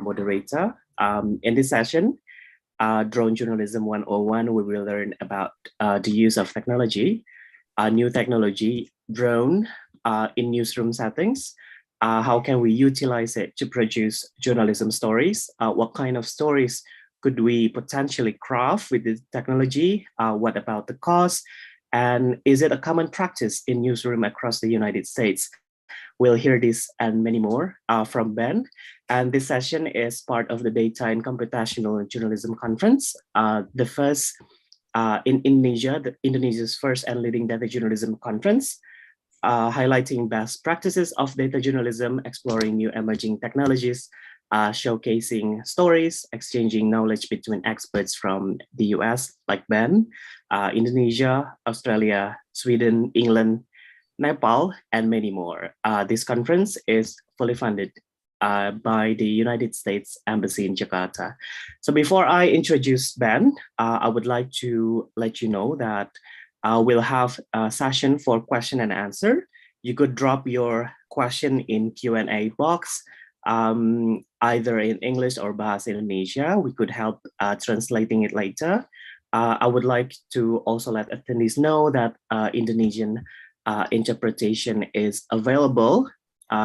moderator. In this session, Drone Journalism 101, we will learn about the use of technology, new technology, drone in newsroom settings. How can we utilize it to produce journalism stories? What kind of stories could we potentially craft with the technology? What about the cost? And is it a common practice in newsroom across the United States? We'll hear this and many more from Ben. And this session is part of the Data and Computational Journalism Conference, the first in Indonesia, Indonesia's first and leading data journalism conference, highlighting best practices of data journalism, exploring new emerging technologies, showcasing stories, exchanging knowledge between experts from the US, like Ben, Indonesia, Australia, Sweden, England, Nepal, and many more. This conference is fully funded by the United States Embassy in Jakarta. So before I introduce Ben, I would like to let you know that we'll have a session for question and answer. You could drop your question in Q&A box, either in English or Bahasa Indonesia. We could help translating it later. I would like to also let attendees know that Indonesian interpretation is available.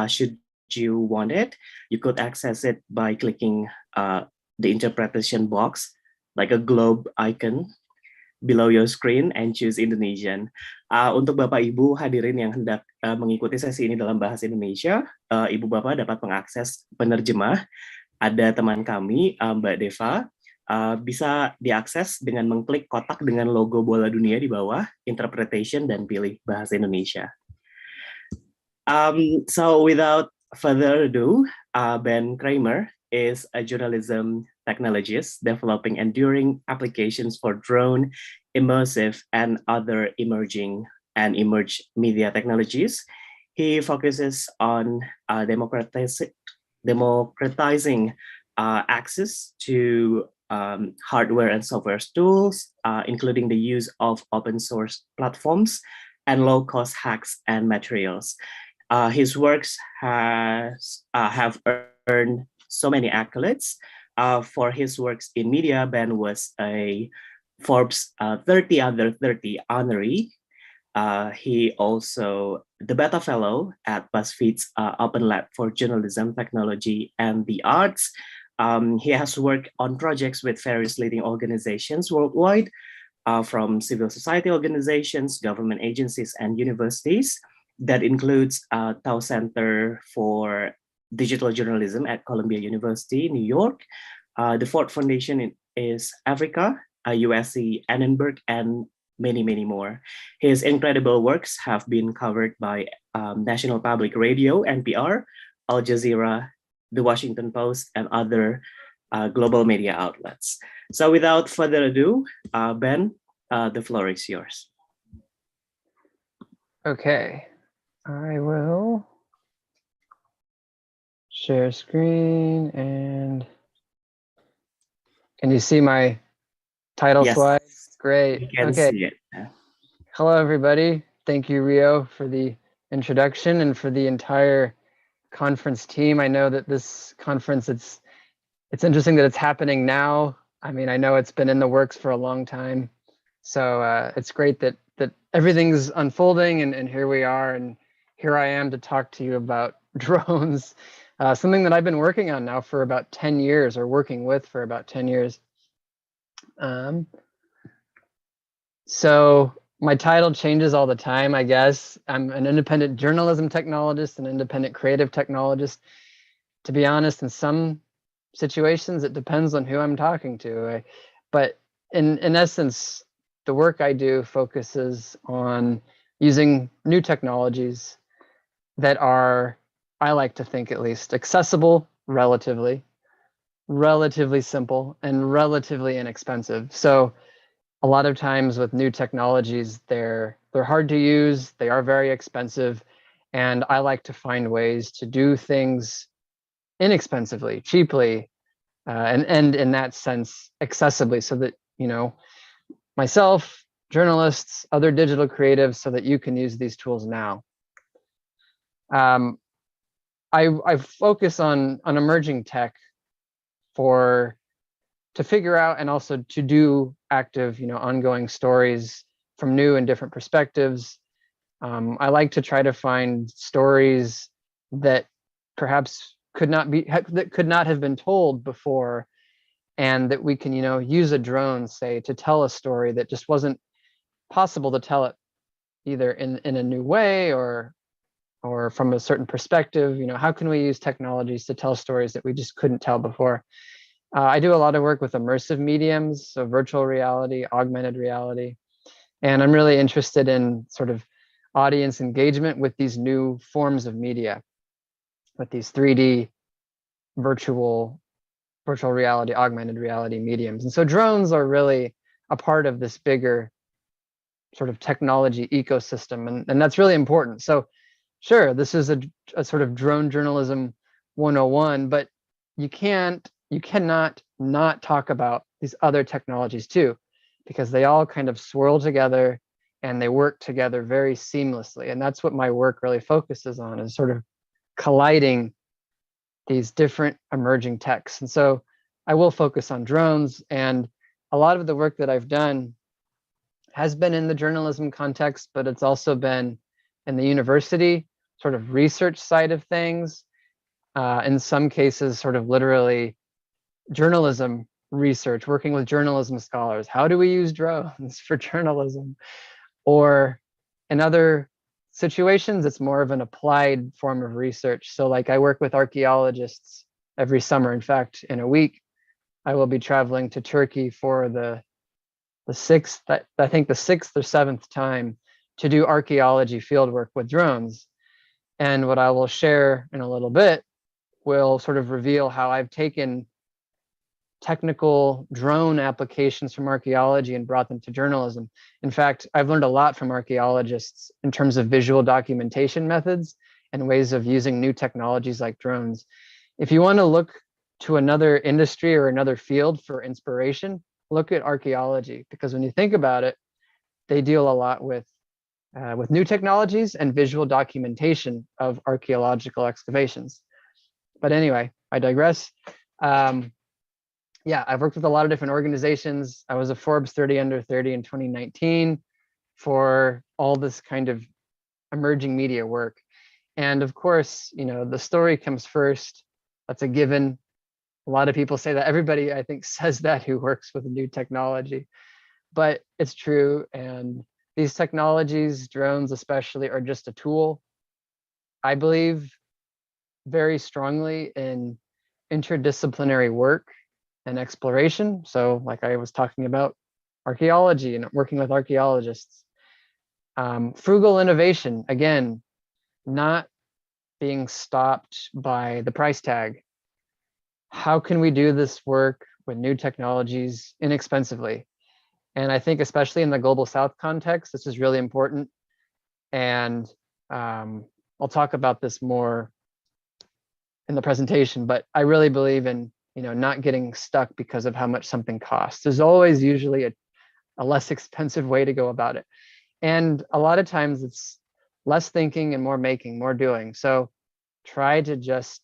Should you want it, you could access it by clicking the interpretation box, like a globe icon below your screen, and choose Indonesian. Untuk Bapak Ibu hadirin yang hendak mengikuti sesi ini dalam bahasa Indonesia, Ibu Bapak dapat mengakses penerjemah. Ada teman kami, Mbak Deva, bisa diakses dengan mengklik kotak dengan logo bola dunia di bawah, interpretation, dan pilih bahasa Indonesia. So without further ado, Ben Kramer is a journalism technologist developing enduring applications for drone, immersive, and other emerging and emerged media technologies. He focuses on democratizing access to hardware and software tools, including the use of open source platforms and low-cost hacks and materials. His works have earned so many accolades. For his works in media, Ben was a Forbes 30 Under 30 honoree. He also the Beta Fellow at BuzzFeed's Open Lab for Journalism, Technology, and the Arts. He has worked on projects with various leading organizations worldwide, from civil society organizations, government agencies, and universities. That includes Tau Center for Digital Journalism at Columbia University, New York. The Ford Foundation is Africa, USC, Annenberg, and many, many more. His incredible works have been covered by National Public Radio, NPR, Al Jazeera, The Washington Post, and other global media outlets. So without further ado, Ben, the floor is yours. Okay, I will share screen, and can you see my title slide? Great. You can okay. See it. Hello, everybody. Thank you, Rio, for the introduction and for the entire conference team. I know that this conference, it's interesting that it's happening now. I mean, I know it's been in the works for a long time. So it's great that everything's unfolding, and here we are, and here I am to talk to you about drones, something that I've been working on now for about 10 years, or working with for about 10 years. So my title changes all the time, I guess. I'm an independent journalism technologist, an independent creative technologist. To be honest, in some situations, it depends on who I'm talking to. But in essence, the work I do focuses on using new technologies that are, I like to think at least, accessible relatively simple, and relatively inexpensive. So a lot of times with new technologies, they're hard to use, they are very expensive, and I like to find ways to do things inexpensively, cheaply, and in that sense, accessibly, so that, you know, myself, journalists, other digital creatives, so that you can use these tools now. I focus on emerging tech to figure out and also to do active, ongoing stories from new and different perspectives. I like to try to find stories that perhaps could not have been told before, and that we can, use a drone, say, to tell a story that just wasn't possible to tell it either in a new way or from a certain perspective. How can we use technologies to tell stories that we just couldn't tell before? I do a lot of work with immersive mediums, so virtual reality, augmented reality, and I'm really interested in sort of audience engagement with these new forms of media, with these 3D virtual reality, augmented reality mediums. And so drones are really a part of this bigger sort of technology ecosystem, and that's really important. So sure, this is a sort of drone journalism 101, but you cannot not talk about these other technologies too, because they all kind of swirl together and they work together very seamlessly. And that's what my work really focuses on, is sort of colliding these different emerging techs. And so I will focus on drones, and a lot of the work that I've done has been in the journalism context, but it's also been in the university sort of research side of things. In some cases, sort of literally journalism research, working with journalism scholars. How do we use drones for journalism? Or in other situations, it's more of an applied form of research. So like I work with archaeologists every summer. In fact, in a week, I will be traveling to Turkey for the sixth or seventh time to do archaeology fieldwork with drones. And what I will share in a little bit will sort of reveal how I've taken technical drone applications from archaeology and brought them to journalism. In fact, I've learned a lot from archaeologists in terms of visual documentation methods and ways of using new technologies like drones. If you want to look to another industry or another field for inspiration, look at archaeology, because when you think about it, they deal a lot with new technologies and visual documentation of archaeological excavations. But anyway, I digress. Yeah, I've worked with a lot of different organizations. I was a Forbes 30 Under 30 in 2019 for all this kind of emerging media work. And of course, the story comes first. That's a given. A lot of people say that. Everybody, I think, says that who works with new technology, but it's true. And these technologies, drones especially, are just a tool. I believe very strongly in interdisciplinary work and exploration. So like I was talking about archaeology and working with archaeologists. Frugal innovation, again, not being stopped by the price tag. How can we do this work with new technologies inexpensively? And I think especially in the Global South context, this is really important. And I'll talk about this more in the presentation, but I really believe in not getting stuck because of how much something costs. There's always usually a less expensive way to go about it. And a lot of times it's less thinking and more making, more doing. So try to just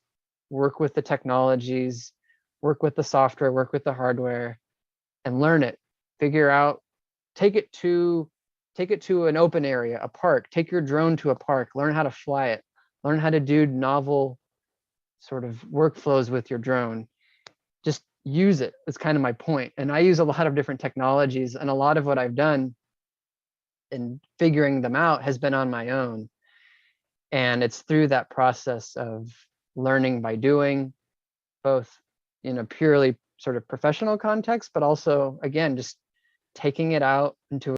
work with the technologies, work with the software, work with the hardware, and learn it. Figure out, take it to an open area, a park. Take your drone to a park, learn how to fly it, learn how to do novel sort of workflows with your drone. Just use it. That's kind of my point. And I use a lot of different technologies, and a lot of what I've done in figuring them out has been on my own. And it's through that process of learning by doing, both in a purely sort of professional context, but also, again, just taking it out into